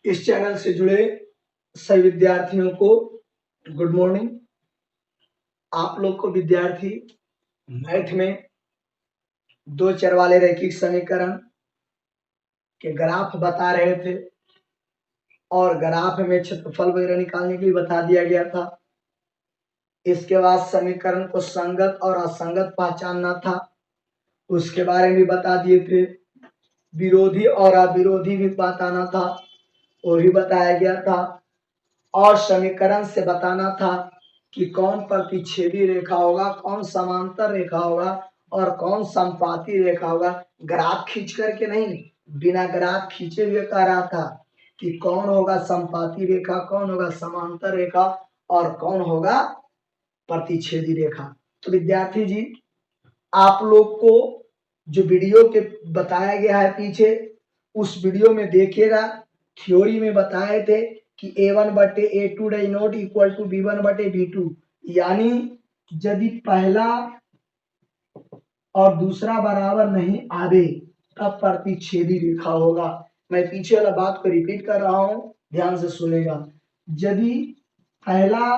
इस चैनल से जुड़े सभी विद्यार्थियों को गुड मॉर्निंग। आप लोग को विद्यार्थी मैथ में दो चर वाले रैखिक समीकरण के ग्राफ बता रहे थे और ग्राफ में क्षेत्रफल वगैरह निकालने के लिए बता दिया गया था। इसके बाद समीकरण को संगत और असंगत पहचानना था, उसके बारे में बता दिए थे। विरोधी और अविरोधी भी बताना था, वो भी बताया गया था। और समीकरण से बताना था कि कौन प्रतिच्छेदी रेखा होगा, कौन समांतर रेखा होगा और कौन संपाती रेखा होगा। ग्राफ खींच करके नहीं, बिना ग्राफ खींचे हुए कह रहा था कि कौन होगा संपाती रेखा, कौन होगा समांतर रेखा और कौन होगा प्रतिच्छेदी रेखा। तो विद्यार्थी जी, आप लोग को जो वीडियो के बताया गया है पीछे, उस वीडियो में देखिएगा। थ्योरी में बताए थे कि a1 बटे a2 does not equal to b1 बटे b2, यानी यदि पहला और दूसरा बराबर नहीं आवे तब प्रतिच्छेदी रेखा होगा। मैं पीछे वाला बात को रिपीट कर रहा हूं, ध्यान से सुनेगा। यदि पहला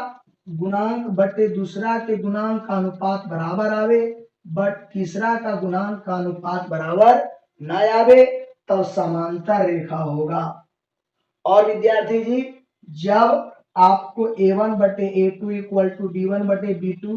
गुणांक बटे दूसरा के गुणांक का अनुपात बराबर आवे बट तीसरा का गुणांक का अनुपात बराबर न आवे तब समांतर रेखा होगा। और विद्यार्थी जी, जब आपको a1 बटे a2 इक्वल टू b1 बटे b2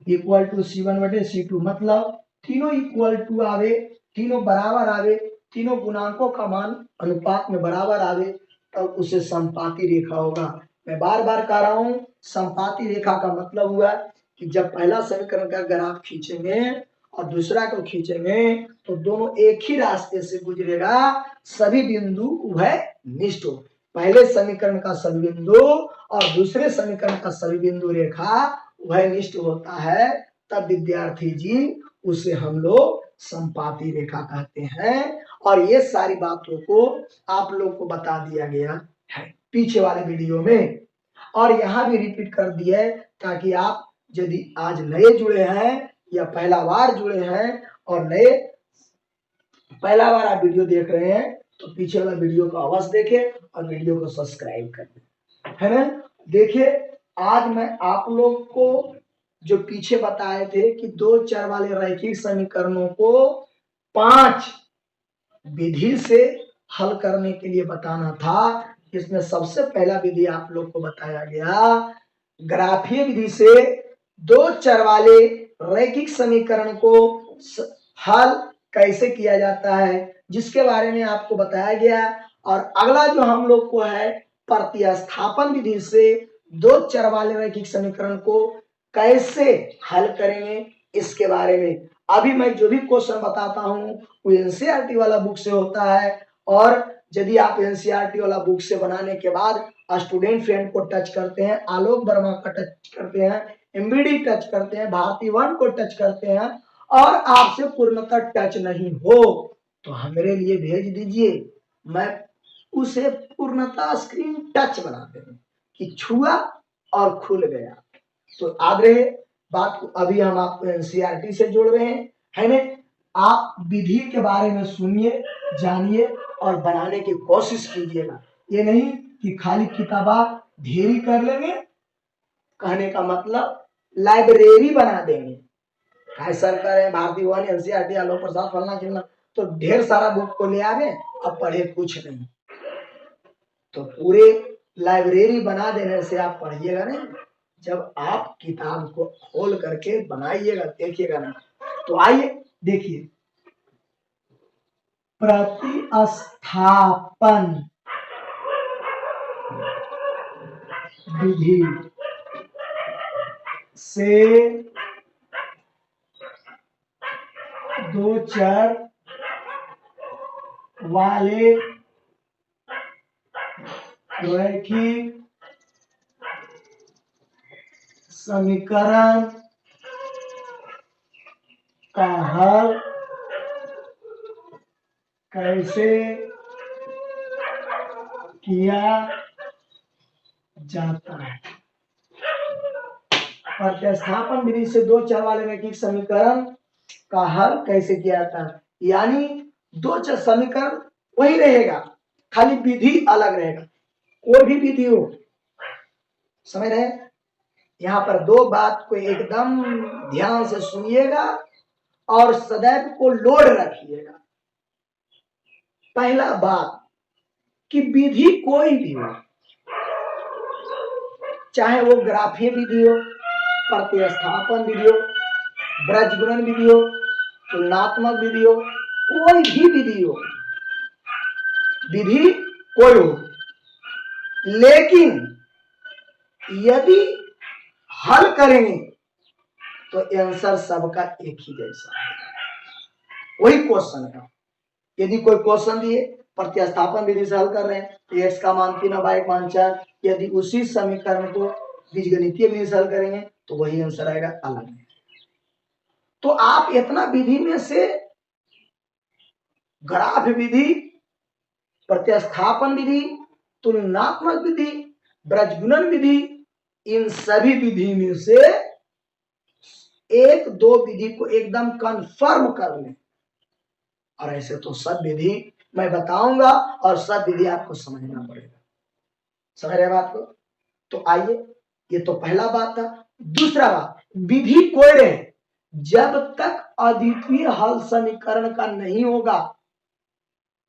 इक्वल टू c1 बटे c2, मतलब तीनों इक्वल टू आवे, तीनों बराबर आवे, तीनों गुणांकों का मान अनुपात में बराबर आवे तब उसे संपाती रेखा होगा। मैं बार बार कह रहा हूं, संपाती रेखा का मतलब हुआ कि जब पहला समीकरण का ग्राफ खींचेंगे और दूसरा को खींचेंगे तो दोनों एक ही रास्ते से गुजरेगा, सभी बिंदु उभय निष्ठ हो। पहले समीकरण का सभी बिंदु और दूसरे समीकरण का सभी बिंदु रेखा उभय निष्ठ होता है, तब विद्यार्थी जी उसे हम लोग संपाती रेखा कहते हैं। और ये सारी बातों को आप लोग को बता दिया गया है पीछे वाले वीडियो में, और यहाँ भी रिपीट कर दिया है ताकि आप यदि आज नए जुड़े हैं या पहला बार जुड़े हैं और नए पहला बार आप वीडियो देख रहे हैं तो पीछे वाला वीडियो को अवश्य देखें और वीडियो को सब्सक्राइब कर दें, है ना। देखिए, आज मैं आप लोग को जो पीछे बताए थे कि दो चर वाले रैखिक समीकरणों को 5 विधि से हल करने के लिए बताना था। इसमें सबसे पहला विधि आप लोग को बताया गया, ग्राफीय विधि से दो चर वाले रैखिक समीकरण को हल कैसे किया जाता है, जिसके बारे में आपको बताया गया। और अगला जो हम लोग को है, प्रतिस्थापन विधि से दो चर वाले रैखिक समीकरण को कैसे हल करेंगे, इसके बारे में। अभी मैं जो भी क्वेश्चन बताता हूं वो एनसीईआरटी वाला बुक से होता है, और यदि आप एनसीईआरटी वाला बुक से बनाने के बाद स्टूडेंट फ्रेंड को टच करते हैं, आलोक वर्मा का टच करते हैं, एमबीडी टच करते हैं, भारती वन को टच करते हैं और आपसे पूर्णतः टच नहीं हो तो हमारे लिए भेज दीजिए, मैं उसे पूर्णतः स्क्रीन टच बना देंगे कि छुआ और खुल गया। तो आग्रह बात को अभी हम आपको एनसीईआरटी से जोड़ रहे हैं, है ना। आप विधि के बारे में सुनिए, जानिए और बनाने की कोशिश कीजिएगा। ये नहीं कि खाली किताबा ढेरी कर लेंगे, कहने का मतलब लाइब्रेरी बना देंगे। सर कह रहे हैं भारतीय वन एनसीईआरटी आलोक प्रसाद फलना खिलना, तो ढेर सारा बुक को ले आवे अब पढ़े कुछ नहीं। तो पूरे लाइब्रेरी बना देने से आप पढ़िएगा नहीं, जब आप किताब को खोल करके बनाइएगा, देखिएगा ना। तो आइए देखिए, प्रतिस्थापन विधि से दो चर वाले रैखिक समीकरण का हल कैसे किया जाता है। प्रतिस्थापन विधि से दो चर वाले रैखिक समीकरण का हल कैसे किया जाता है, यानी दो चर समीकरण वही रहेगा, खाली विधि अलग रहेगा। कोई भी विधि हो, समझ रहे हैं? यहाँ पर दो बात को एकदम ध्यान से सुनिएगा और सदैव को लोड रखिएगा। पहला बात कि विधि कोई भी हो, चाहे वो ग्राफीय विधि हो, प्रतिस्थापन विधि हो, ब्रजगुणन विधि हो, तुलनात्मक विधि हो, कोई भी विधि हो, विधि कोई हो, लेकिन यदि हल करेंगे तो आंसर सबका एक ही जैसा है। वही क्वेश्चन है। यदि कोई क्वेश्चन दिए प्रतिस्थापन विधि से हल कर रहे हैं तो x का मान 3 और y का मान 4, यदि उसी समीकरण को बीजगणितीय विधि से हल करेंगे तो वही आंसर आएगा, अलग है। तो आप इतना विधि में से ग्राफ विधि, प्रतिस्थापन विधि, तुलनात्मक विधि, ब्रजगुणन विधि, इन सभी विधि में से एक दो विधि को एकदम कंफर्म कर लें। और ऐसे तो सब विधि मैं बताऊंगा और सब विधि आपको समझना पड़ेगा। समझ रहे बात को? तो आइए, ये तो पहला बात था। दूसरा बात, विधि कोई रहे, जब तक अद्वितीय हल समीकरण का नहीं होगा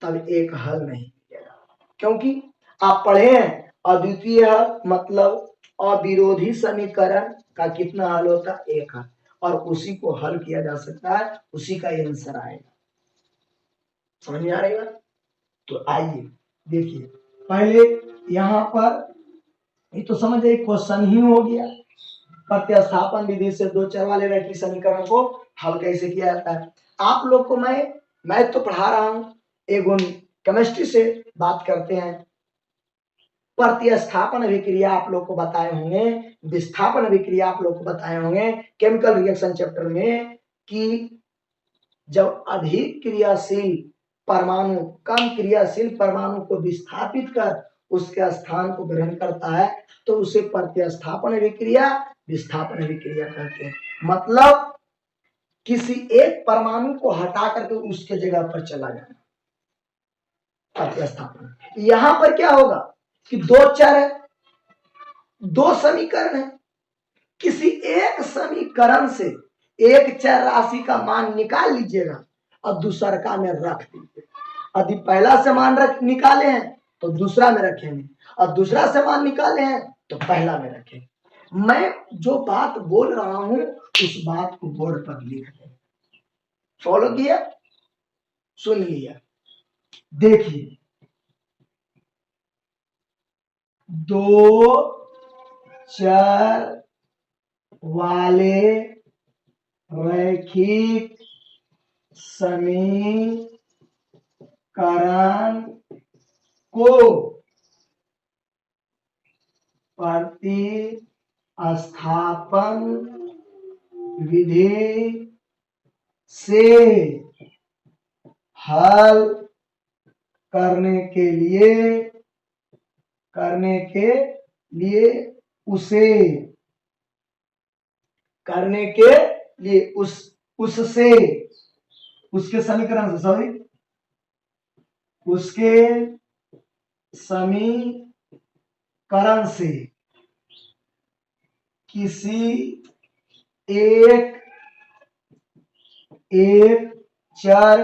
तब एक हल नहीं मिलेगा। क्योंकि आप पढ़े हैं अद्वितीय हल मतलब अविरोधी समीकरण का कितना हल होता है? एक हल, और उसी को हल किया जा सकता है, उसी का आंसर आएगा। समझ में आ रही बात? तो आइए देखिए, पहले यहां पर ये तो समझिए क्वेश्चन ही हो गया, प्रतिस्थापन विधि से दो चर वाले रैखिक समीकरण को हल कैसे किया जाता है। आप लोग को मैं तो पढ़ा रहा हूं, एगो केमिस्ट्री से बात करते हैं। प्रतिस्थापन अभिक्रिया आप लोग को बताए होंगे, विस्थापन अभिक्रिया आप लोग को बताए होंगे केमिकल रिएक्शन चैप्टर में, कि जब अधिक क्रियाशील परमाणु कम क्रियाशील परमाणु को विस्थापित कर उसके स्थान को ग्रहण करता है तो उसे प्रतिस्थापन अभिक्रिया, विस्थापन अभिक्रिया कहते हैं। मतलब किसी एक परमाणु को हटा करके उसके जगह पर चला जाना, प्रतिस्थापन। यहां पर क्या होगा कि दो चर है, दो समीकरण है, किसी एक समीकरण से एक चर राशि का मान निकाल लीजिएगा और दूसरा का में रख दीजिए। यदि पहला से मान निकाले हैं तो दूसरा में रखेंगे, और दूसरा से मान निकाले हैं तो पहला में रखेंगे। मैं जो बात बोल रहा हूं उस बात को बोर्ड पर लिख दें। फॉलो किया, सुन लिया। देखिए, दो चर वाले रैखिक समीकरण को प्रतिस्थापन विधि से हल करने के लिए उसके समीकरण से उसके समीकरण से किसी एक चर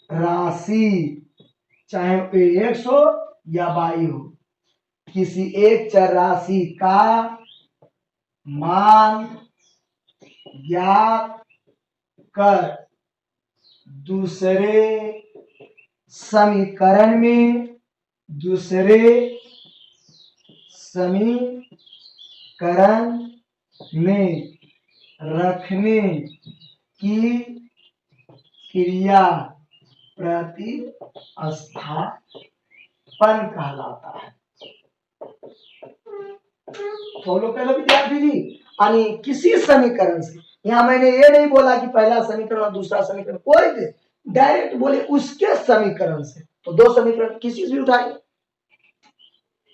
राशि, चाहे x हो या y हो, किसी एक चर राशि का मान ज्ञात कर दूसरे समीकरण में रखने की क्रिया प्रतिस्थापन कहलाता है। फॉलो कर लो विद्यार्थी जी। यानी किसी समीकरण से, यहाँ मैंने ये नहीं बोला कि पहला समीकरण और दूसरा समीकरण, कोई भी डायरेक्ट बोले उसके समीकरण से, तो दो समीकरण किसी से भी उठाएंगे।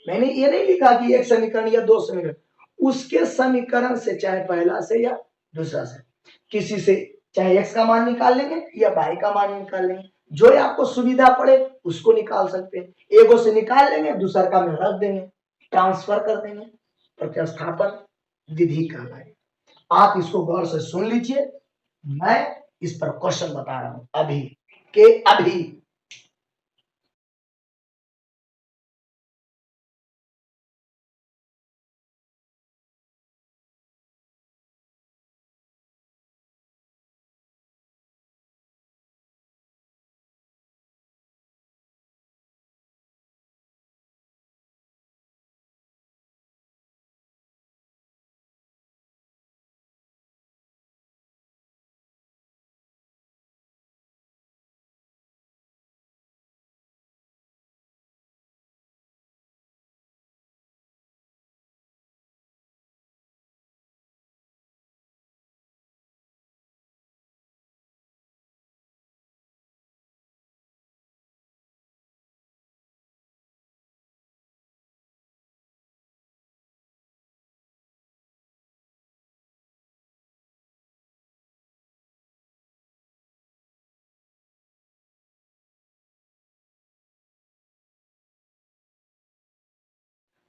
मैंने ये नहीं लिखा कि एक समीकरण या दो समीकरण, उसके समीकरण से, चाहे पहला से या दूसरा से, किसी से चाहे x का मान निकाल लेंगे या y का मान निकाल लेंगे, जो आपको सुविधा पड़े उसको निकाल सकते हैं। एगो से निकाल लेंगे, दूसर का में रख देंगे, ट्रांसफर कर देंगे, प्रतिस्थापन विधि कहलाएगा। आप इसको गौर से सुन लीजिए, मैं इस पर क्वेश्चन बता रहा हूं अभी के अभी।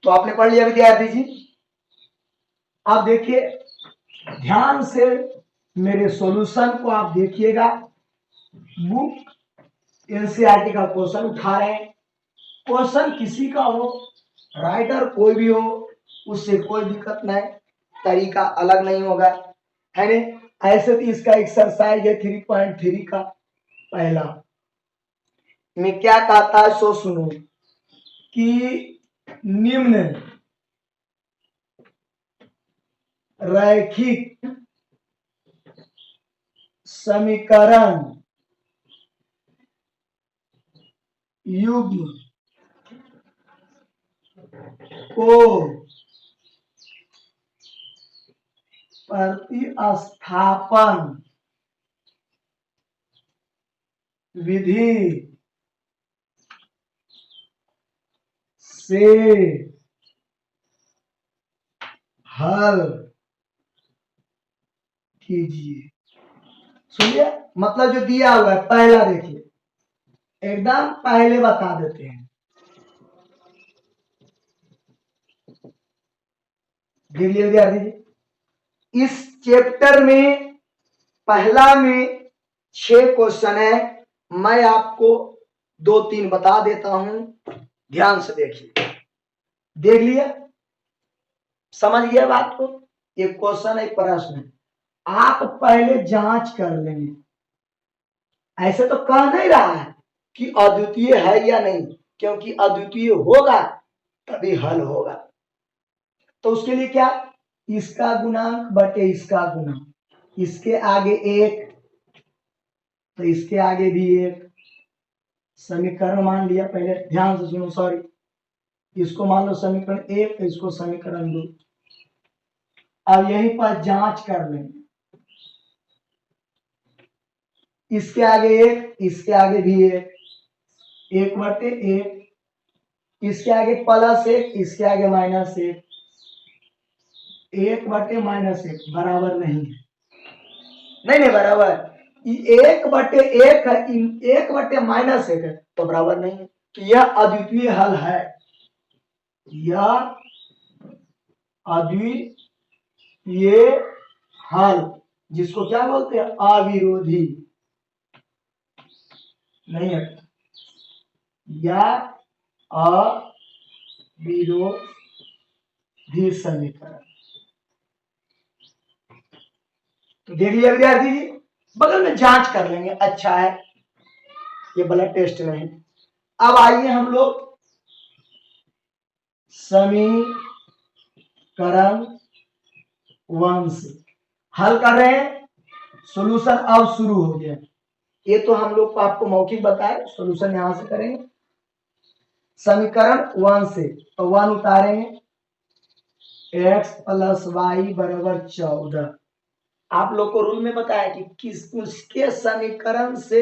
तो आपने पढ़ लिया विद्यार्थी जी। आप देखिए ध्यान से मेरे सॉल्यूशन को आप देखिएगा। बुक एनसीईआरटी का क्वेश्चन उठा रहे हैं। क्वेश्चन किसी का हो, राइटर कोई भी हो, उससे कोई दिक्कत नहीं, तरीका अलग नहीं होगा, है ना। ऐसे भी इसका एक्सरसाइज है 3.3 का पहला में क्या कहता है सो सुनो कि निम्न रैखिक समीकरण युग्म को प्रतिस्थापन विधि से हल कीजिए। सुनिए मतलब जो दिया हुआ है पहला देखिए, एकदम पहले बता देते हैं। देख लिया विद्यार्थी जी, इस चैप्टर में पहला में 6 क्वेश्चन है। मैं आपको 2-3 बता देता हूं, ध्यान से देखिए। देख लिया, समझ गया बात को। एक क्वेश्चन एक प्रश्न है, आप पहले जांच कर लेंगे। ऐसे तो कह नहीं रहा है कि अद्वितीय है या नहीं, क्योंकि अद्वितीय होगा तभी हल होगा। तो उसके लिए क्या, इसका गुणांक बटे इसका गुणांक, इसके आगे एक तो इसके आगे भी एक। समीकरण मान लिया, पहले ध्यान से सुनो, सॉरी, इसको मान लो समीकरण 1, इसको समीकरण 2। अब यहीं पर जांच कर लेंगे, इसके आगे एक, इसके आगे भी एक, 1/1, इसके आगे +1, इसके आगे -1, 1/-1 बराबर नहीं है, नहीं बराबर, 1/1 है, 1/-1 है तो बराबर नहीं है। तो यह अद्वितीय हल है, यह अद्वितीय हल, जिसको क्या बोलते हैं, अविरोधी नहीं है, या अविरोधी समीकरण। तो देख लिया विद्यार्थी जी, बगल में जांच कर लेंगे, अच्छा है, ये ब्लड टेस्ट नहीं। अब आइए हम लोग समीकरण 1 से हल कर रहे हैं। सॉल्यूशन अब शुरू हो गया, ये तो हम लोग को आपको मौखिक बताए, सॉल्यूशन यहां से करेंगे। समीकरण 1 से तो 1 उतारेंगे, x + y = 14। आप लोग को रूल में बताया कि किस उसके समीकरण से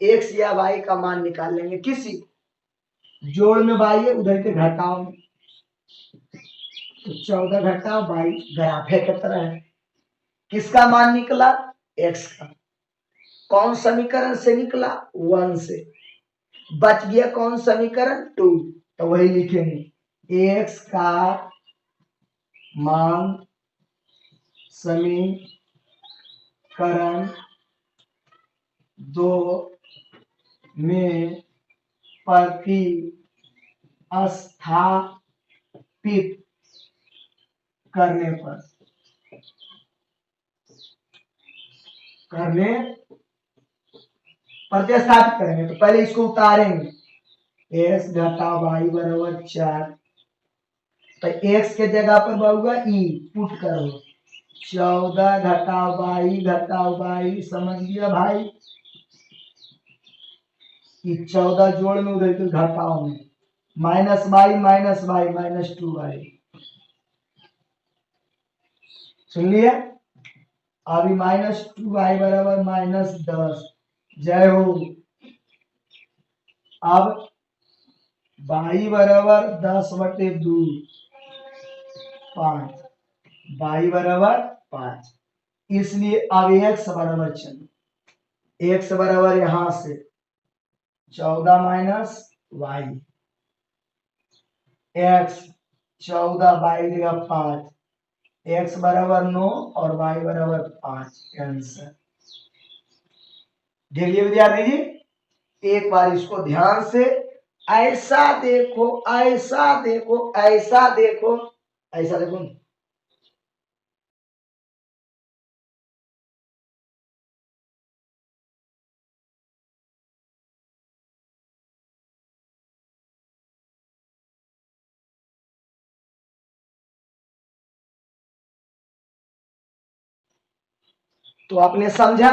x या y का मान निकाल लेंगे, किसी जोड़ में y है, उधर के घटाओ में, तो 14 घटाओ 22 ग्राफे की तरह है। किसका मान निकला, x का। कौन समीकरण से निकला? 1 से। बच गया कौन समीकरण? 2। तो वही लिखेंगे x का मान समीकरण 2 में प्रतिस्थापित प्रतिस्थापित करेंगे। तो पहले इसको उतारेंगे, x घटा y बराबर 4। तो x के जगह पर होगा e, पुट करो 14 घटा y समझ लिया भाई। कि 14 जोड़ में उधर तो घटाओ में माइनस y माइनस 2y। सुन लिया? अभी -2y बराबर -10। जय हो। अब y बराबर 10/2 5, y बराबर 5। इसलिए अब x बराबर चलो, x बराबर यहां से 14 माइनस y, x 14 y जगह 5, x बराबर 9 और y बराबर 5। आंसर देखिए विद्यार्थी जी, एक बार इसको ध्यान से ऐसा देखो, ऐसा देखो, ऐसा देखो, ऐसा देखो। तो आपने समझा?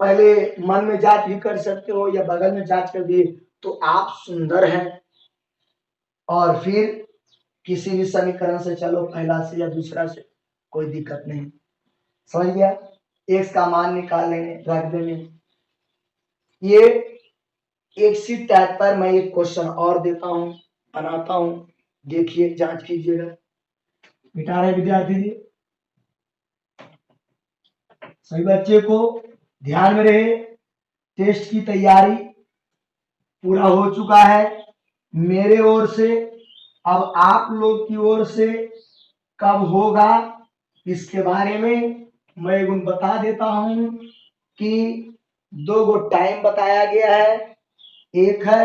पहले मन में जांच भी कर सकते हो या बगल में जांच कर दिए तो आप सुंदर हैं। और फिर किसी भी समीकरण से चलो, पहला से या दूसरा से, कोई दिक्कत नहीं। समझ गया? x का मान निकाल लेंगे, रख देंगे। ये एक सी टाइप पर मैं एक क्वेश्चन और देता हूं, बनाता हूं, देखिए जांच कीजिएगा। मिटा रहे विद्यार्थी जी? सभी बच्चे को ध्यान में रहे, टेस्ट की तैयारी पूरा हो चुका है मेरे ओर से। अब आप लोग की ओर से कब होगा इसके बारे में मैं बता देता हूं कि 2 गो टाइम बताया गया है। एक है,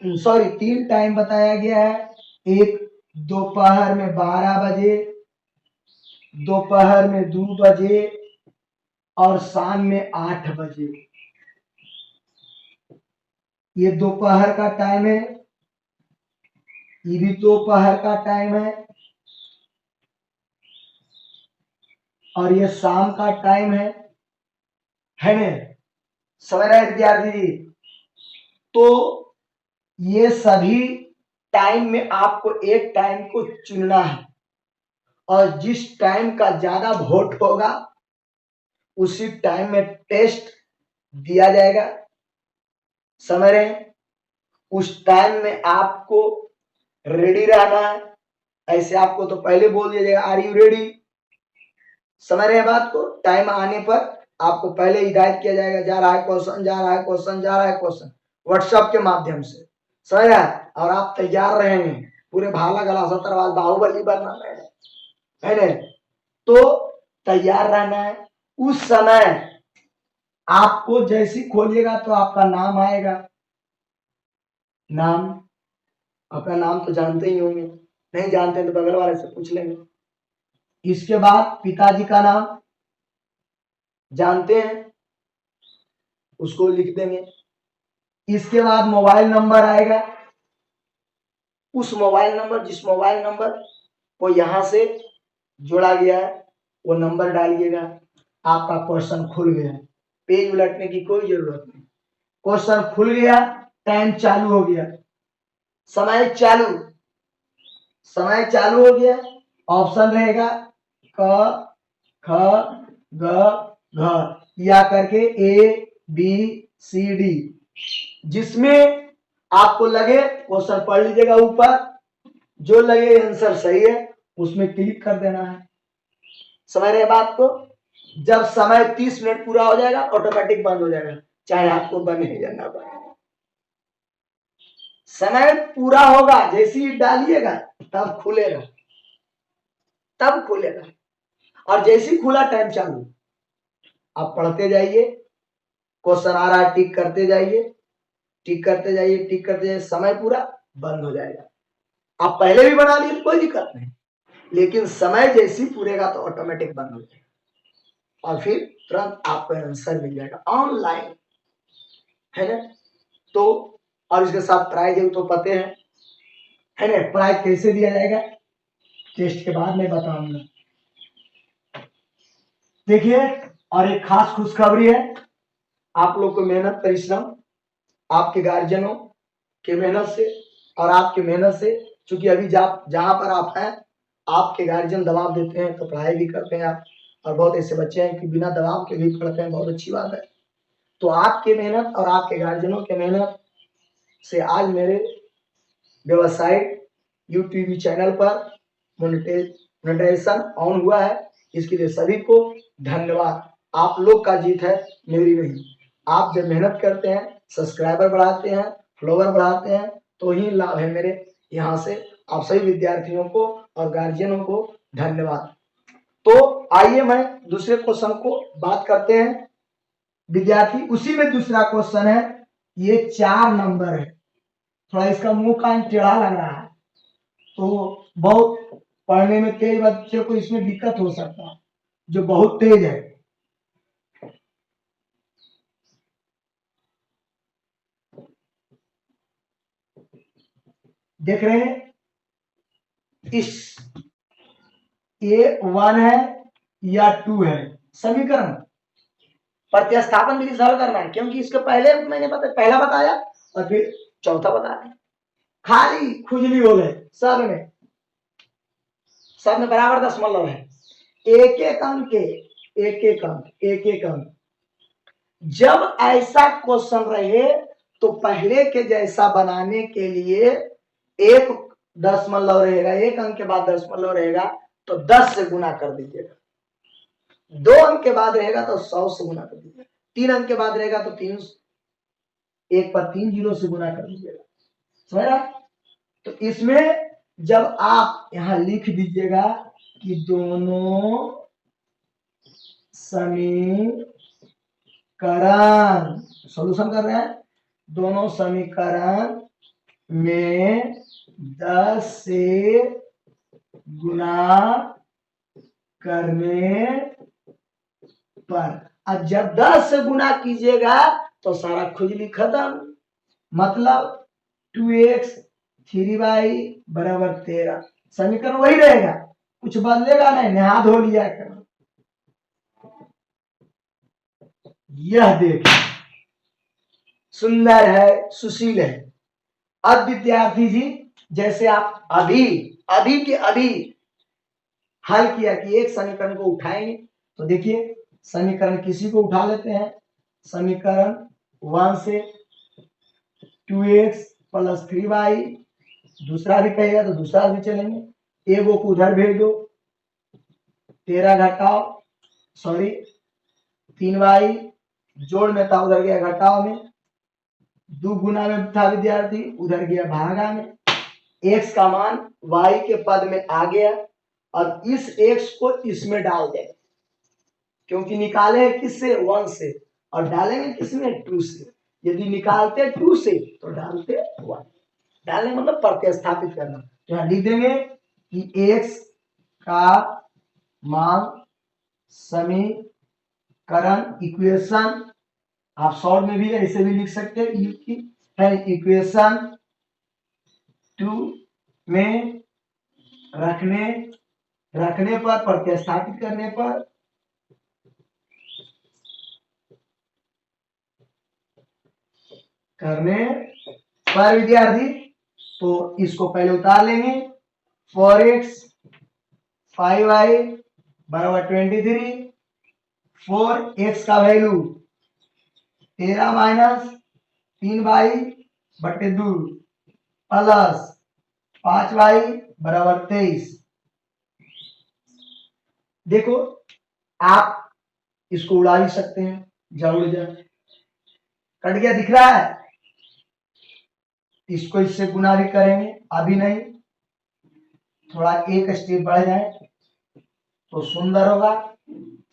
सॉरी 3 टाइम बताया गया है। एक दोपहर में 12 बजे, दोपहर में 2 बजे और शाम में 8 बजे। ये दोपहर का टाइम है, ये भी दोपहर का टाइम है और ये शाम का टाइम है ना? समझ रहे विद्यार्थी जी? तो ये सभी टाइम में आपको एक टाइम को चुनना है और जिस टाइम का ज्यादा वोट होगा उसी टाइम में टेस्ट दिया जाएगा। समझ रहे हैं? उस टाइम में आपको रेडी रहना है। ऐसे आपको तो पहले बोल दिया जाएगा, आर यू रेडी? समझ रहे हैं बात को? टाइम आने पर आपको पहले हिदायत किया जाएगा, जा रहा है क्वेश्चन, जा रहा है क्वेश्चन, जा रहा है क्वेश्चन, व्हाट्सएप के माध्यम से। समझ रहा है? और आप तैयार रहेंगे, पूरे भाला गला सतरवाल बाहुबली बनना है ना? तो तैयार रहना है। उस समय आपको जैसी खोलिएगा तो आपका नाम आएगा। नाम, अपना नाम तो जानते ही होंगे, नहीं जानते तो बगल वाले से पूछ लेंगे। इसके बाद पिताजी का नाम जानते हैं, उसको लिख देंगे। इसके बाद मोबाइल नंबर आएगा। उस मोबाइल नंबर, जिस मोबाइल नंबर को यहां से जोड़ा गया है वो नंबर डालिएगा। आपका क्वेश्चन खुल गया, पेज उलटने की कोई जरूरत नहीं। क्वेश्चन खुल गया, टाइम चालू हो गया, समय चालू, समय चालू हो गया। ऑप्शन रहेगा क ख ग घ या करके ABCD, जिसमें आपको लगे क्वेश्चन पढ़ लीजिएगा ऊपर, जो लगे आंसर सही है उसमें क्लिक कर देना है। समझ रहे बात को? जब समय 30 मिनट पूरा हो जाएगा ऑटोमेटिक बंद हो जाएगा, चाहे आपको बंद नहीं करना पड़े। समय पूरा होगा जैसे ही डालिएगा तब खुलेगा, तब खुलेगा। और जैसे ही खुला टाइम चालू, आप पढ़ते जाइए, क्वेश्चन आ रहा है टिक करते जाइए, टिक करते जाइए, टिक करते जाइए, समय पूरा बंद हो जाएगा। आप पहले भी बना लिए कोई दिक्कत नहीं, लेकिन समय जैसे ही पूरेगा तो ऑटोमेटिक बंद हो जाएगा और फिर तुरंत आपको आंसर मिल जाएगा ऑनलाइन, है ना। तो और इसके साथ प्राइज है तो पते हैं, है ना। प्राइज कैसे दिया जाएगा टेस्ट के बाद मैं बताऊंगा। देखिए, और एक खास खुशखबरी है, आप लोग को मेहनत परिश्रम आपके गार्जियनों के मेहनत से और आपकी मेहनत से, क्योंकि अभी जहां पर आप हैं आपके गार्जियन दबाव देते हैं तो पढ़ाई भी करते हैं आप, और बहुत ऐसे बच्चे हैं कि बिना दबाव के भी पढ़ते हैं, बहुत अच्छी बात है। तो आपके मेहनत और आपके गार्जियनों के मेहनत से आज मेरे वेबसाइट यूट्यूब चैनल पर मोनेटाइजेशन ऑन हुआ है। इसके लिए सभी को धन्यवाद। आप लोग का जीत है, मेरी नहीं। आप जब मेहनत करते हैं, सब्सक्राइबर बढ़ाते हैं, फॉलोवर बढ़ाते हैं, तो ही लाभ है मेरे यहाँ से। आप सभी विद्यार्थियों को और गार्जियनों को धन्यवाद। तो आइए मैं दूसरे क्वेश्चन को बात करते हैं विद्यार्थी। उसी में दूसरा क्वेश्चन है, ये 4 नंबर है, थोड़ा इसका मुंह कान टेढ़ा लग रहा है, तो बहुत पढ़ने में तेज बच्चे को इसमें दिक्कत हो सकता है, जो बहुत तेज है। देख रहे हैं, इस ये 1 है या 2 है, समीकरण प्रतिस्थापन विधि से हल करना है, क्योंकि इसके पहले मैंने पहला बताया और फिर चौथा बताया। खाली खुजली हो गए, सब में बराबर दशमलव है, एक एक अंक के एक एक अंक, एक एक अंक। जब ऐसा क्वेश्चन रहे तो पहले के जैसा बनाने के लिए एक दशमलव रहेगा, एक अंक के बाद दशमलव रहेगा तो 10 से गुना कर दीजिएगा, 2 अंक के बाद रहेगा तो 100 से गुना कर दीजिएगा, 3 अंक के बाद रहेगा तो 3 एक पर 3 जीरो से गुना कर दीजिएगा, समझ रहा। तो इसमें जब आप यहां लिख दीजिएगा कि दोनों समीकरण, सॉल्यूशन कर रहे हैं, दोनों समीकरण में 10 से गुना करने पर, अब जब 10 से गुना कीजिएगा तो सारा खुजली खत्म, मतलब 2x 3y बराबर 13, समीकरण वही रहेगा, कुछ बदलेगा नहीं, नहा धो लिया कर। यह देखिए सुंदर है, सुशील है। अब विद्यार्थी जी, जैसे आप अभी अभी के अभी हल किया कि एक समीकरण को उठाएंगे, तो देखिए समीकरण किसी को उठा लेते हैं, समीकरण 1 से 2x प्लस 3y, दूसरा भी कहेगा तो दूसरा भी चलेंगे, एगो को उधर भेज दो, 13 घटाओ, सॉरी 3y जोड़ में था उधर गया घटाओ में, 2 गुना में था विद्यार्थी उधर गया भागा में, x का मान y के पद में आ गया। अब इस x को इसमें डाल दें, क्योंकि निकाले हैं किससे 1 से और डालेंगे किसमें 2 से, यदि निकालते 2 से तो डालते 1, डालने मतलब प्रतिस्थापित करना। तो यहां लिख देंगे कि x का मान समीकरण इक्वेशन, आप शॉर्ट में भी ऐसे भी लिख सकते हैं, इक्वेशन 2 में रखने पर, प्रतिस्थापित करने पर विद्यार्थी, तो इसको पहले उतार लेंगे, 4x 5y बराबर 23, 4x का वैल्यू 13 माइनस 3y बटे 2 प्लस 5y बराबर 23। देखो आप इसको उड़ा ही सकते हैं, जा उड़ जाए। कट गया, दिख रहा है? इसको इससे गुना भी करेंगे, अभी नहीं, थोड़ा एक स्टेप बढ़ जाए तो सुंदर होगा।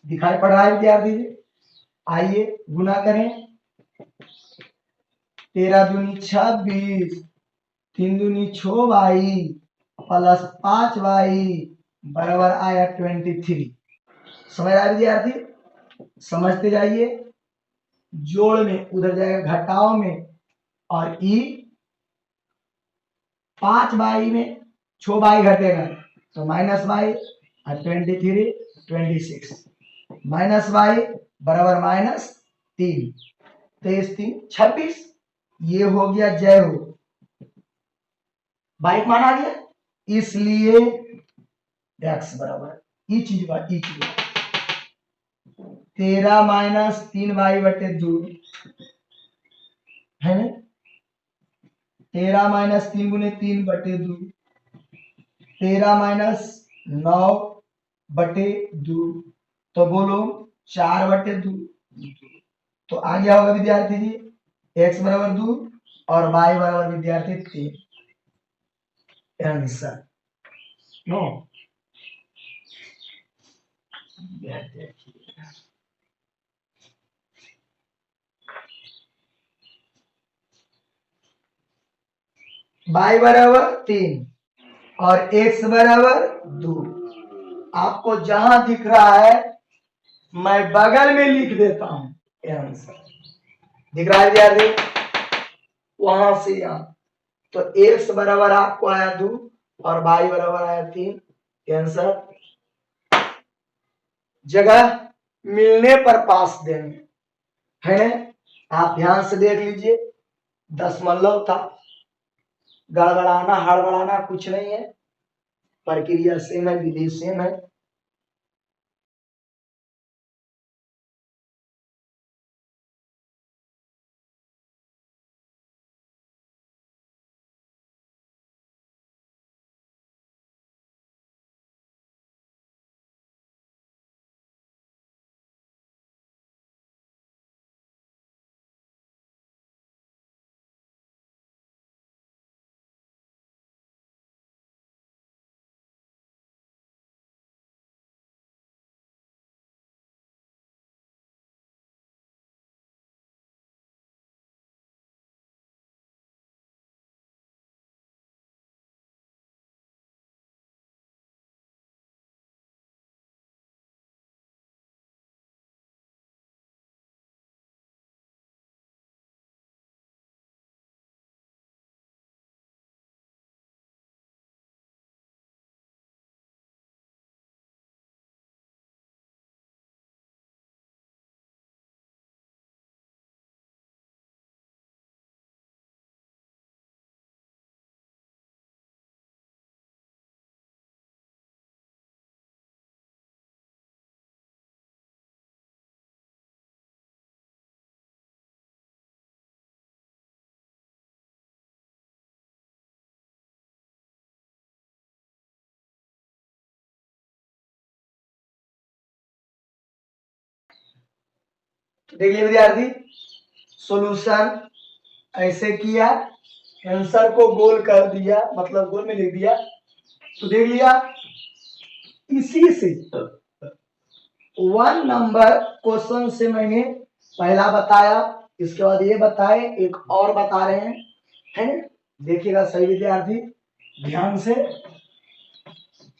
दिखाई पड़ रहा है विद्यार्थी जी? आइए गुना करें। 13 दूनी 26, 3 दूनी 6 भाई प्लस 5 भाई बराबर आया 23। समझ रहा है विद्यार्थी? समझते जाइए। जोड़ में उधर जाएगा घटाव में, और ई 5 बाई में 6 बाई घटेगा तो माइनस बाई, और 23 26 माइनस बाई बराबर -3, 23 3 26। ये हो गया जय हो, बाइक माना गया, इसलिए x बराबर ई चीज 13 माइनस 3 बाई बटे 2 है ना, 13 माइनस 3 गुने 3 बटे 2, 13 माइनस 9 बटे 2, तो बोलो 4 बटे 2। तो आ गया होगा विद्यार्थी जी x बराबर 2 और y बराबर विद्यार्थी 3। Answer no. y बराबर 3 और x बराबर 2। आपको जहां दिख रहा है मैं बगल में लिख देता हूं आंसर। दिख रहा है विद्यार्थी? वहां से यहां, तो x बराबर आपको आया 2 और y बराबर आया 3। आंसर जगह मिलने पर पास देंगे, है ना? आप ध्यान से देख लीजिए, दशमलव था, गड़बड़ाना हड़बड़ाना कुछ नहीं है, प्रक्रिया सेम है, विधि सेम है। देखिए विद्यार्थी, सॉल्यूशन ऐसे किया, आंसर को गोल कर दिया, मतलब गोल में लिख दिया, तो देख लिया। इसी से 1 नंबर क्वेश्चन से मैंने पहला बताया, इसके बाद ये बताए, एक और बता रहे हैं, है ना? देखिएगा सही विद्यार्थी, ध्यान से।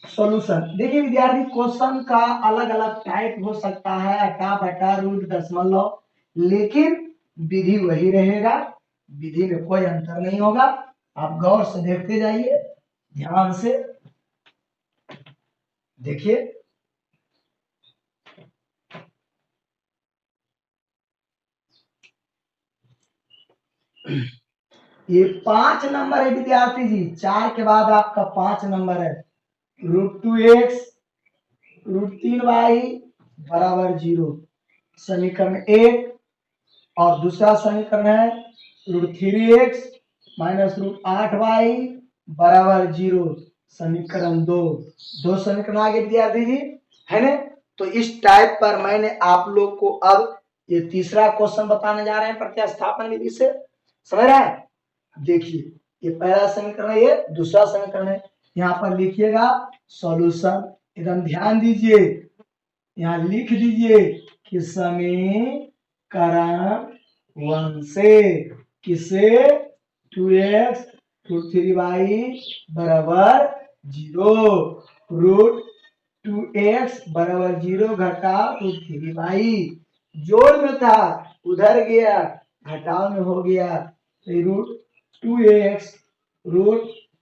सॉल्यूशन देखिए विद्यार्थी, क्वेश्चन का अलग अलग टाइप हो सकता है, अटा बटा रूट दशमलव, लेकिन विधि वही रहेगा, विधि में कोई अंतर नहीं होगा। आप गौर से देखते जाइए, ध्यान से देखिए। ये 5 नंबर है विद्यार्थी जी, 4 के बाद आपका 5 नंबर है, √2x √3y बराबर 0, समीकरण 1। और दूसरा समीकरण है √3x -√8y बराबर 0, समीकरण 2। दो समीकरण आगे विद्यार्थी जी, है ना? तो इस टाइप पर मैंने आप लोग को अब ये तीसरा क्वेश्चन बताने जा रहे हैं प्रतिस्थापन विधि से। समझ रहे हैं? देखिए ये पहला समीकरण है, ये दूसरा समीकरण है। यहाँ पर लिखिएगा सॉल्यूशन, एकदम ध्यान दीजिए, यहाँ लिख दीजिए कि समीकरण 1 से किसे 2x √3y बराबर 0, रूट 2x बराबर 0 घटा √3y, जोड़ में था उधर गया घटाव में हो गया, रूट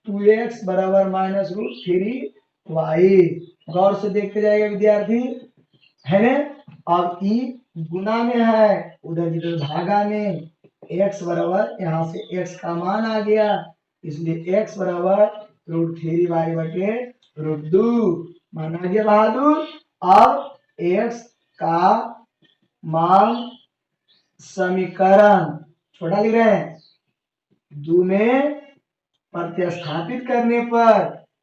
2x बराबर माइनस √3y। गौर से देखते जाइए विद्यार्थी, है ना? अब ई गुना में है, उधर जिधर भागा में, x बराबर यहाँ से x का मान आ गया, इसलिए x बराबर √3y बटे √2 मान आ गया बहादुर। अब x का मान समीकरण छोटा लिख रहे हैं 2 में प्रतिस्थापित करने पर,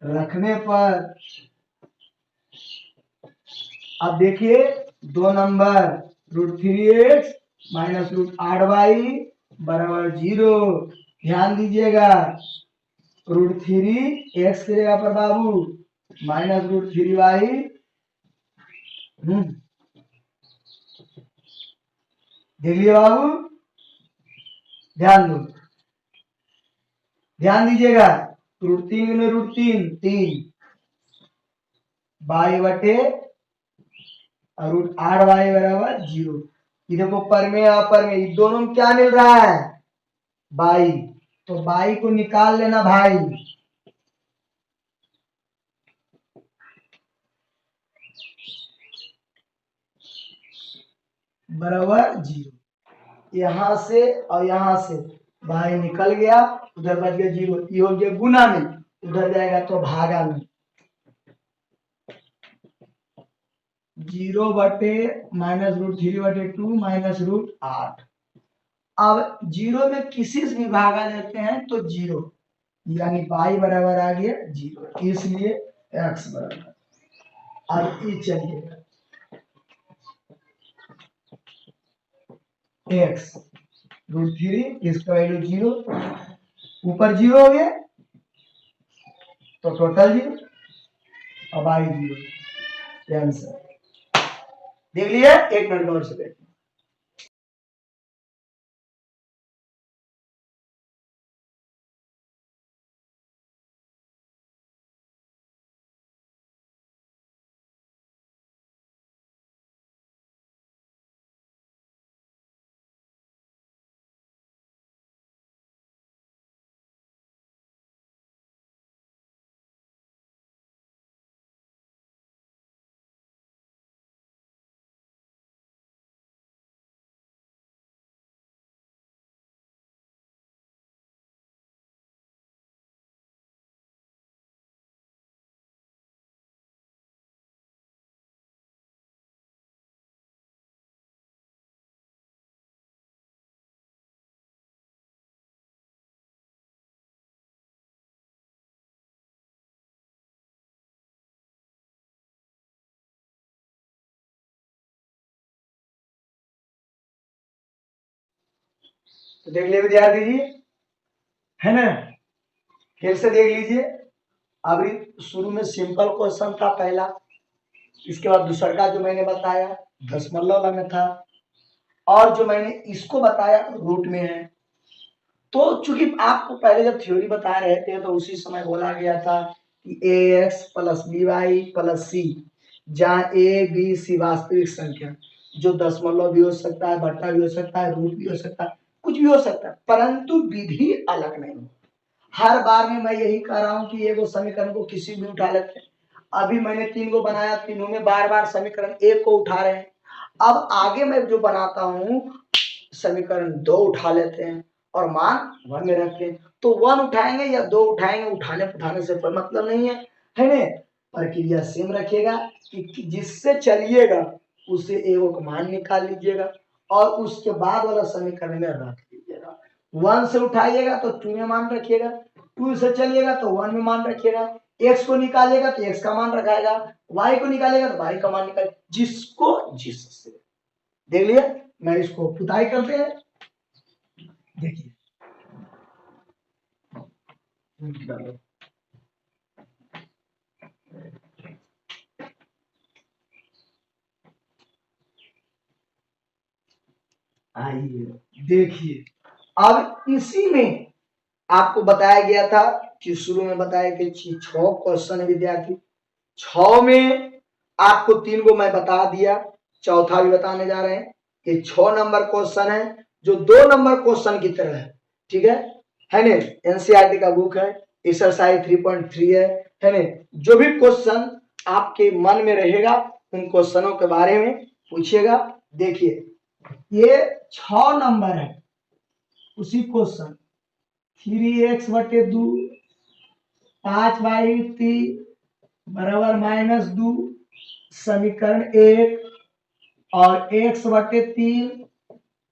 रखने पर, अब देखिए 2 नंबर √3x माइनस √8y बराबर 0। ध्यान दीजिएगा, √3x की जगह पर बाबू माइनस √3y, देखिए बाबू ध्यान दो, ध्यान दीजिएगा, √3 में √3 3 y बटे √8y बराबर 0। ये देखो पर में अपर में दोनों में क्या मिल रहा है y, तो y को निकाल लेना भाई, बराबर 0। यहां से और यहां से y निकल गया, उधर बच गया 0, ये हो गया गुना में, उधर जाएगा तो भागा में, 0 बटे माइनस √3 बटे 2 माइनस √8। अब 0 में किसी से भी भागा लेते हैं तो 0, यानी y बराबर आ गया 0, इसलिए x बराबर। अब ये चलिए x √3, इसका वैल्यू 0, ऊपर 0 हो गया तो टोटल 0, अब y 0, आंसर देख लिया। एक मिनट और से देखिए, तो देख लिया विद्यार्थी जी, है ना? फिर से देख लीजिए, अभी शुरू में सिंपल क्वेश्चन था पहला, इसके बाद दूसरा का जो मैंने बताया दशमलव में था, और जो मैंने इसको बताया रूट में है। तो चूंकि आपको पहले जब थ्योरी बता रहे थे तो उसी समय बोला गया था कि ax plus by plus c, जहाँ a b c वास्तविक संख्या, जो दशमलव भी हो सकता है, बट्टा भी हो सकता है, रूट भी हो सकता है, कुछ भी हो सकता है, परंतु विधि अलग नहीं हो। हर बार में मैं यही कह रहा हूं कि ये वो समीकरण को किसी भी उठा लेते हैं। अभी मैंने 3 को बनाया, तीनों में बार बार समीकरण 1 को उठा रहे हैं। अब आगे मैं जो बनाता हूं समीकरण 2 उठा लेते हैं और मान 1 में रखते हैं। तो 1 उठाएंगे या 2 उठाएंगे, उठाने से कोई मतलब नहीं है ना? प्रक्रिया सेम रखेगा कि जिससे चलिएगा उससे एगो का मान निकाल लीजिएगा और उसके बाद वाला समीकरण में रख लीजिएगा। 1 से उठाइएगा तो 2 में मान रखिएगा, 2 से चलिएगा तो 1 में मान रखिएगा, एक्स को निकालेगा तो एक्स का मान रखाएगा, वाई को निकालेगा तो वाई का मान निकाल, जिसको जिससे। देख लिया, मैं इसको पुताई करते हैं, देखिए आइए देखिए, अब इसी में आपको बताया गया था कि शुरू में बताया कि 6 क्वेश्चन है विद्यार्थी, 6 में आपको 3 को मैं बता दिया, चौथा भी बताने जा रहे हैं। ये 6 नंबर क्वेश्चन है जो 2 नंबर क्वेश्चन की तरह है, ठीक है ना। एनसीईआरटी का बुक है, एक्सरसाइज 3.3 है ना। जो भी क्वेश्चन आपके मन में रहेगा उन क्वेश्चनों के बारे में पूछिएगा। देखिए ये 6 नंबर है, उसी क्वेश्चन 3x/2 5/3 बराबर -2 समीकरण 1 और x/3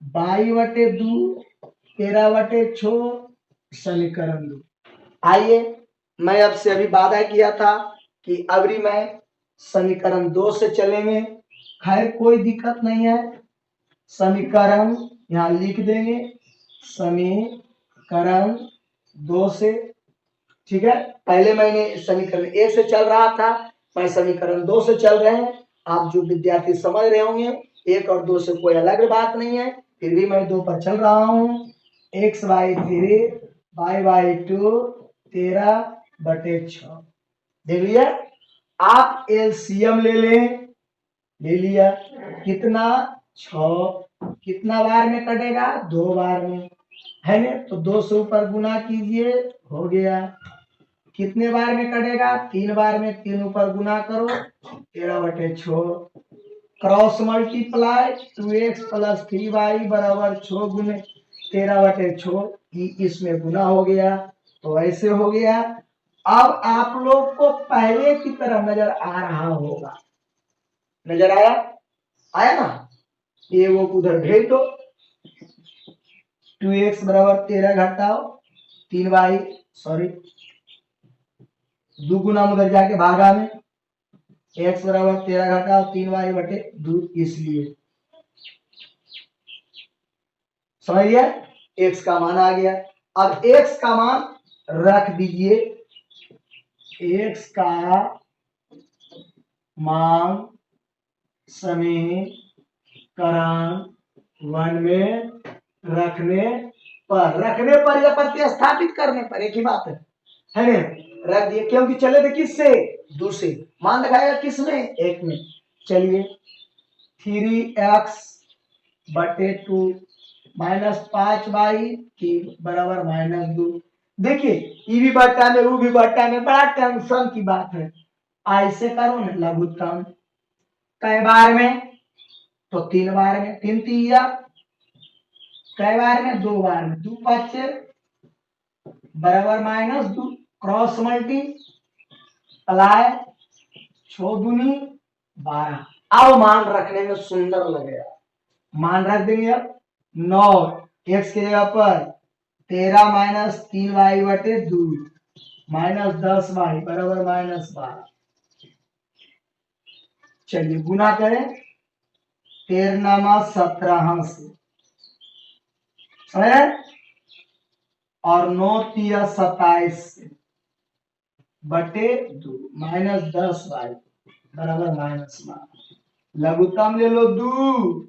y/2 13/6 समीकरण 2। आइए, मैं आपसे अभी वादा किया था कि अभी मैं समीकरण 2 से चलेंगे, खैर कोई दिक्कत नहीं है, समीकरण यहाँ लिख देंगे, समीकरण 2 से, ठीक है। पहले मैंने समीकरण 1 से चल रहा था, मैं समीकरण 2 से चल रहे हैं। आप जो विद्यार्थी समझ रहे होंगे 1 और 2 से कोई अलग बात नहीं है, फिर भी मैं 2 पर चल रहा हूँ। x/3 y/2 13/6 देख लिया। आप एलसीएम ले लें, ले लिया, कितना 6, कितना बार में कटेगा 2 बार में, है ना। तो 2 से ऊपर गुना कीजिए, हो गया। कितने बार में कटेगा 3 बार में, 3 ऊपर गुना करो 13/6, क्रॉस मल्टीप्लाई 2x + 3y बराबर 6 गुने 13/6, इसमें गुना हो गया, तो ऐसे हो गया। अब आप लोग को पहले की तरह नजर आ रहा होगा, नजर आया, आया ना। ये वो उधर भेज दो, 2x बराबर 13 घटाओ 3y, सॉरी दुगुना उधर जाके भागा में, x बराबर 13 घटाओ 3y/2, इसलिए समझ गया, x का मान आ गया। अब x का मान रख दीजिए, x का मान समीकरण 1 में रखने पर या प्रतिस्थापित करने पर एक ही बात है ना। रख दिए, क्योंकि चले थे किससे, दूसरे, मान लगाएगा किसमें, 1 में। चलिए 3x/2 -5/3 बराबर -2। देखिए ये भी बट्टा में, वो भी बट्टा में, बड़ा टेंशन की बात है। ऐसे करो ना लघुत्तम, कई बार में, तो 3 बार में, 3 तिया, कई बार में 2 बार में, 2 5 बराबर -2, क्रॉस मल्टीप्लाई 6 दूनी 12। अब मान रखने में सुंदर लगेगा, मान रख देंगे। अब 9 x की जगह पर 13 - 3y/2 -10y बराबर -12। चलिए गुना करें, 13 17 से, और 9 तिया 27 से बटे 2 -10y बराबर -12। लघुत्तम ले लो 2,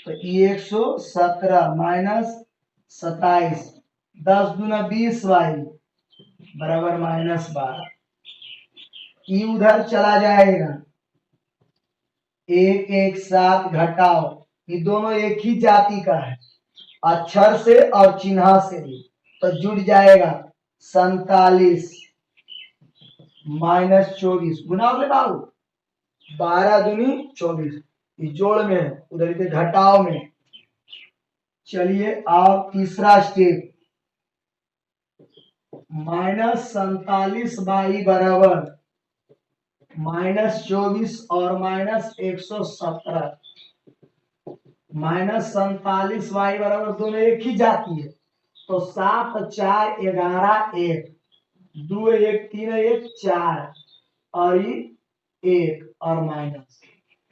तो 117 -27, 10 दूना 20y बराबर -12। ई उधर चला जाएगा, 1 1 7 घटाओ, ये दोनों एक ही जाति का है, अक्षर से और चिन्ह से भी, तो जुड़ जाएगा 47 -24 गुना हो गए बाबू, 12 दूनी 24, इस जोड़ में है, उधर के घटाओ में। चलिए अब तीसरा स्टेप, -47y बराबर -24 और -117, -47y बराबर दोनों एक ही जाती है, तो 7 4 11 1 दो है एक, तीन है एक, चार और ये एक और माइनस,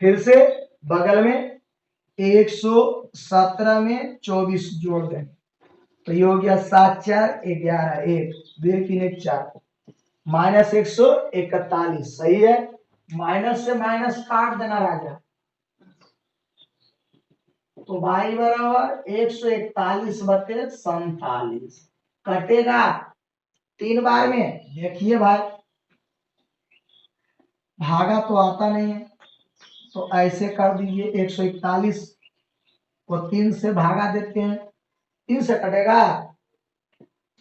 फिर से बगल में 117 में 24 जोड़ दें तो ये हो गया 7 4 11 1 2 3 1 4 माइनस 141 सही है। माइनस से माइनस काट देना राजा, तो y बराबर 141/47 कटेगा 3 बार में। देखिए भाई भागा तो आता नहीं है, तो ऐसे कर दीजिए 141 को 3 से भागा देते हैं, 3 से कटेगा,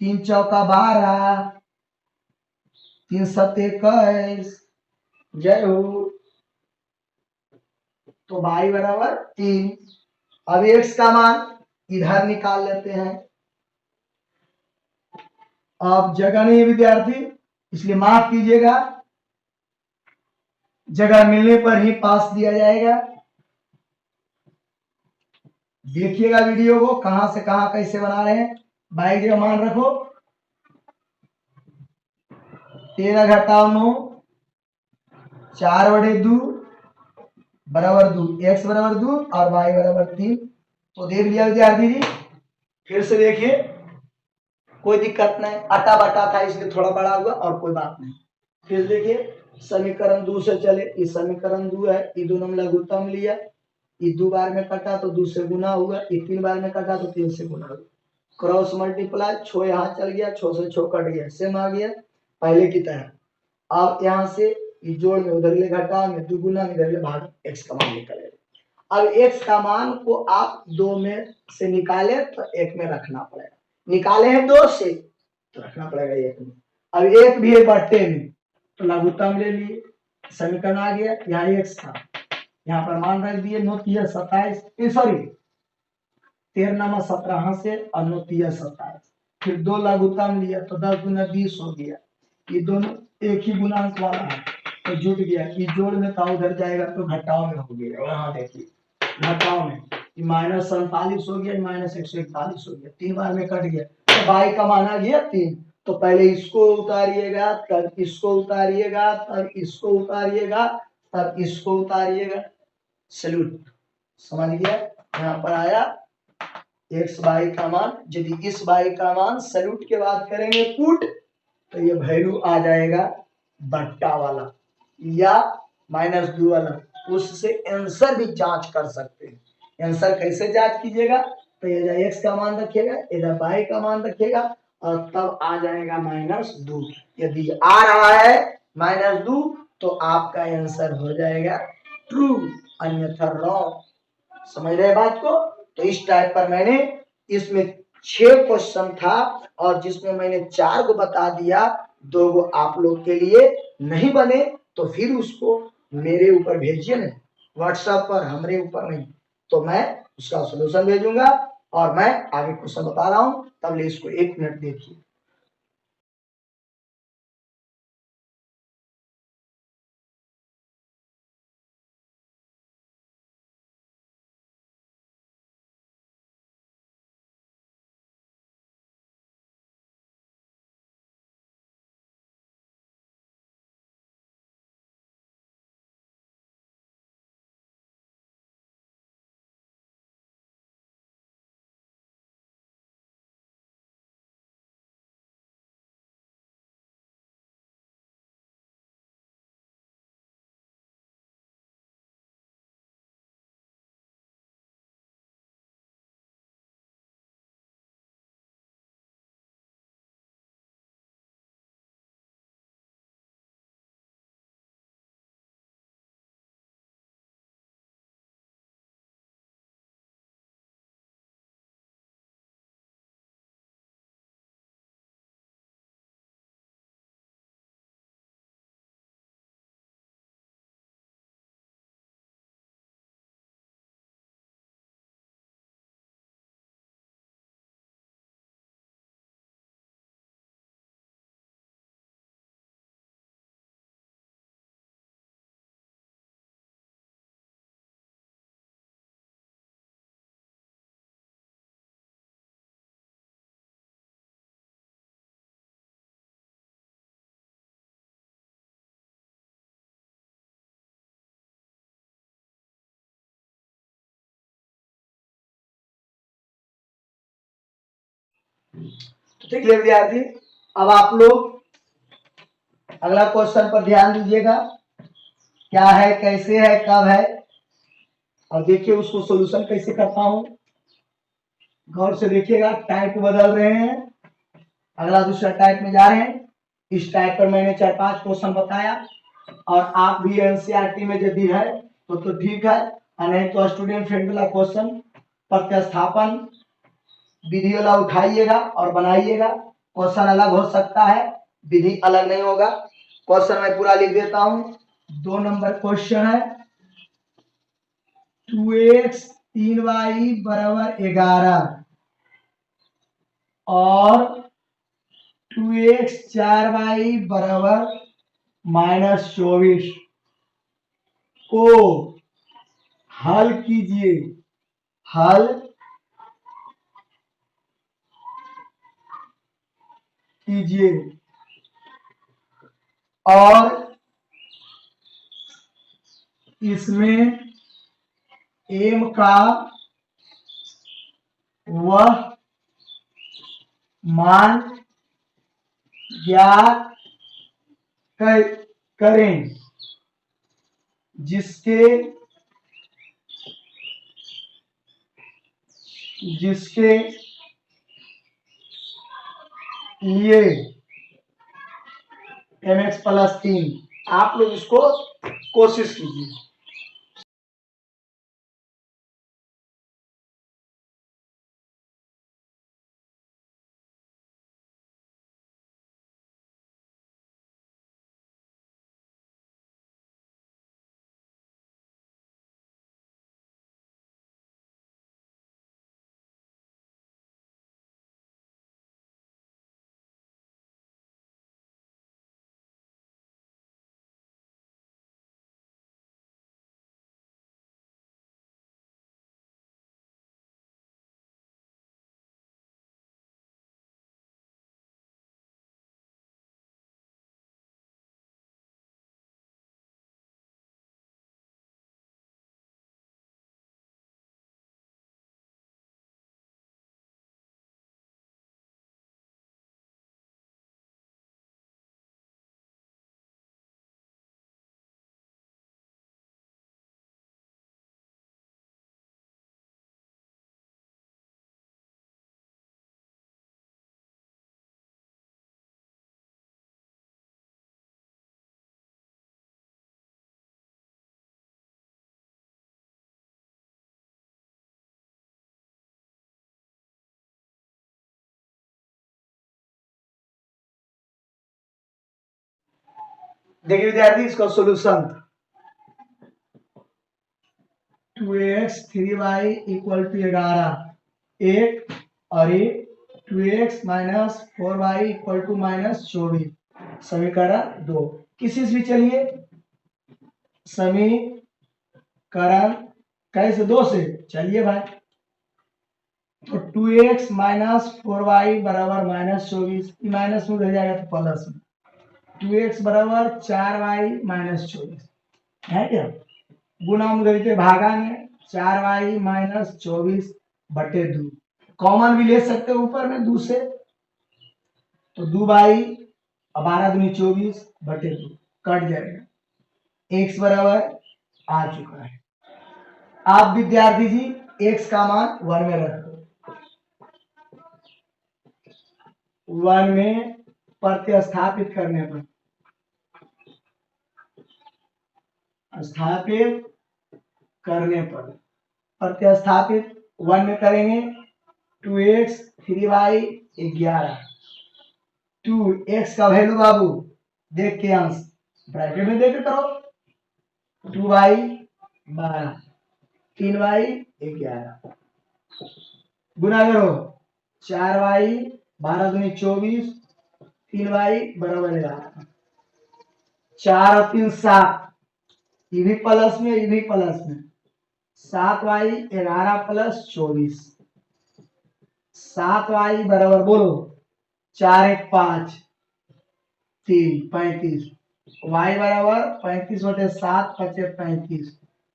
3 चौका 12, 3 सत्ते 21, जय हो। तो y बराबर 3। अब x का मान इधर निकाल लेते हैं। अब जगह नहीं है विद्यार्थी, इसलिए माफ कीजिएगा, जगह मिलने पर ही पास दिया जाएगा। देखिएगा वीडियो को कहां से कहां कैसे बना रहे हैं। बाई जगह मान रखो 13 घटाओ 9 4/2 बराबर 2, x बराबर 2 और y बराबर 3। तो देख लिया विद्यार्थी जी। फिर से देखिए, कोई दिक्कत नहीं, अटा बटा था इसलिए थोड़ा बड़ा हुआ और कोई बात नहीं। फिर देखिए समीकरण 2 से चले, ये समीकरण 2 है, ये दोनों में लघुत्तम लिया, ये 2 बार में कटा तो 2 से गुना हुआ, ये 3 बार में कटा तो 3 से गुना हुआ, क्रॉस मल्टीप्लाई, 6 यहाँ चल गया, 6 से 6 कट गया, सेम आ गया पहले की तरह। अब यहाँ से ये जोड़ में उधर ले घटा में 2 गुना में इधर ले भाग, x का मान निकलेगा। अब x का मान को आप 2 में से निकाले तो 1 में रखना पड़ेगा, निकाले हैं 2 से तो रखना पड़ेगा 1 में। अब 1 भी है बट्टे में तो लघुत्तम ले लिए, समीकरण आ गया, यहाँ x था, यहाँ पर मान रख दिए, 9 3 27, सॉरी 13 17 से और 9 3 27, फिर 2 लघुत्तम लिया तो 10 गुना 20 हो गया। ये दोनों एक ही गुणांक वाला है तो जुट गया, ये जोड़ में था उधर जाएगा तो घटाव में हो गया। वहां देखिए घटाव में माइनस 47 हो गया, माइनस 141 हो गया, 3 बार में कट गया, तो y का मान आ गया 3। तो पहले इसको उतारिएगा, तब इसको उतारिएगा, तब इसको उतारिएगा, तब इसको उतारिएगा। सैल्यूट, समझ गया। यहाँ पर आया x y का मान, यदि इस y का मान सैल्यूट के बाद करेंगे पुट तो ये वैल्यू आ जाएगा बट्टा वाला या -2 वाला, उससे आंसर भी जांच कर सकते हैं। आंसर कैसे जांच कीजिएगा, तो ये x का मान रखिएगा, इधर y का मान रखिएगा और तब आ जाएगा -2। यदि आ रहा है -2 तो आपका आंसर हो जाएगा ट्रू, अन्यथा रॉन्ग। समझ रहे बात को। तो इस टाइप पर मैंने इसमें 6 क्वेश्चन था और जिसमें मैंने 4 को बता दिया, 2 को आप लोग के लिए नहीं बने तो फिर उसको मेरे ऊपर भेजिए ना, व्हाट्सएप पर, हमारे ऊपर नहीं, तो मैं उसका सलूशन भेजूंगा और मैं आगे क्वेश्चन बता रहा हूं, तब ले इसको 1 मिनट देखिए। तो ठीक है विद्यार्थी, अब आप लोग अगला क्वेश्चन पर ध्यान दीजिएगा, क्या है, कैसे है, कब है, और देखिए उसको सॉल्यूशन कैसे करता हूं। गौर से देखिएगा, टाइप बदल रहे हैं, अगला दूसरा टाइप में जा रहे हैं। इस टाइप पर मैंने 4-5 क्वेश्चन बताया, और आप भी एनसीईआरटी में यदि है तो ठीक है, और नहीं तो स्टूडेंट फ्रेंड वाला क्वेश्चन प्रतिस्थापन विधि वाला उठाइएगा और बनाइएगा। क्वेश्चन अलग हो सकता है, विधि अलग नहीं होगा। क्वेश्चन मैं पूरा लिख देता हूं। 2 नंबर क्वेश्चन है, 2x 3y बराबर 11 और 2x 4y बराबर -24 को हल कीजिए। हल कीजिए और इसमें m का वह मान ज्ञात करें जिसके लिए mx + 3। आप लोग इसको कोशिश कीजिए। देखिए विद्यार्थी, इसका सॉल्यूशन 2x 3y = 11 एक, और ये 2x - 4y = -24, समीकरण 2। किसी से भी चलिए, समीकरण कैसे, 2 से चलिए भाई। तो 2x - 4y बराबर -24, माइनस में रह जाएगा तो प्लस में, 2x बराबर 4y - 24 है क्या, गुना में करके भागा में 4y - 24/2। कॉमन भी ले सकते हो ऊपर में 2 से, तो 2y 12 दूनी 24/2 कट जाएगा, x बराबर आ चुका है। आप विद्यार्थी जी x का मान 1 में रखो, 1 में प्रतिस्थापित करने पर, स्थापित करने पर, प्रतिस्थापित 1 में करेंगे, 2x 3y 11, 2x का वैल्यू बाबू देख के अंश ब्रैकेट में देख करो, 2y 12, 3y 11, गुना करो 4y 12 दूनी 24, 3y बराबर 11, 4 और 3 7, ये भी प्लस में, ये भी प्लस में, 7y 11 + 24, 7y बराबर बोलो 4 1 5 3 35, y बराबर 35/7 5 35,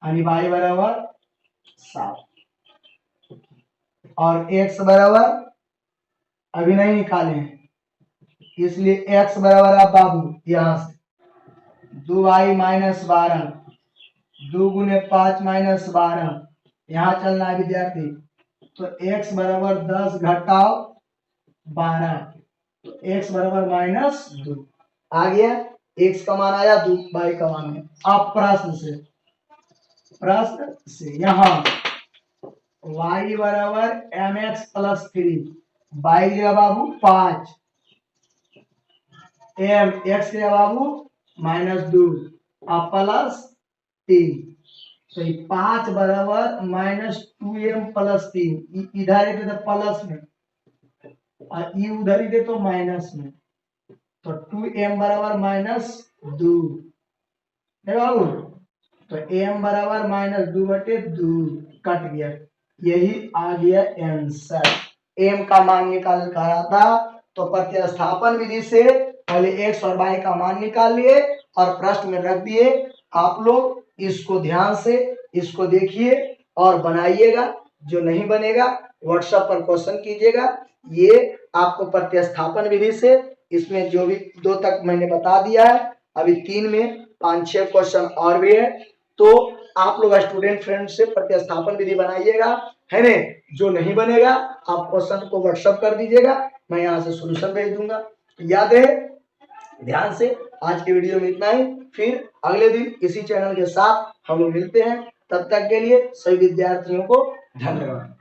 आणि y बराबर 7, और x बराबर अभी नहीं निकाले हैं, इसलिए x बराबर अब बाबू यहां से 2i-12, 2 × 5 - 12, यहाँ चलना है विद्यार्थी। तो x बराबर 10 घटाओ 12, तो x बराबर -2 आ गया। x का मान आया 2, y का मान है। अब प्रश्न से यहाँ y बराबर mx + 3, y दिया बाबू 5, m x दिया बाबू -2 अब +3, तो 5 बराबर -2m + 3, इधर ही दे तो प्लस में और ई उधर ही दे तो माइनस में, तो 2m बराबर -2 है बाबू। तो m बराबर -2/2 कट गया, यही आ गया आंसर। m का मान निकाल करा था, तो प्रतिस्थापन विधि से पहले x और y का मान निकाल लिए और प्रश्न में रख दिए। आप लोग इसको ध्यान से इसको देखिए और बनाइएगा, जो नहीं बनेगा व्हाट्सएप पर क्वेश्चन कीजिएगा। ये आपको प्रतिस्थापन विधि से, इसमें जो भी 2 तक मैंने बता दिया है, अभी 3 में 5-6 क्वेश्चन और भी है, तो आप लोग स्टूडेंट फ्रेंड से प्रतिस्थापन विधि बनाइएगा, है ने। जो नहीं बनेगा आप क्वेश्चन को व्हाट्सएप कर दीजिएगा, मैं यहाँ से सॉल्यूशन भेज दूंगा। याद है, ध्यान से। आज की वीडियो में इतना ही, फिर अगले दिन इसी चैनल के साथ हम लोग मिलते हैं। तब तक के लिए सभी विद्यार्थियों को धन्यवाद।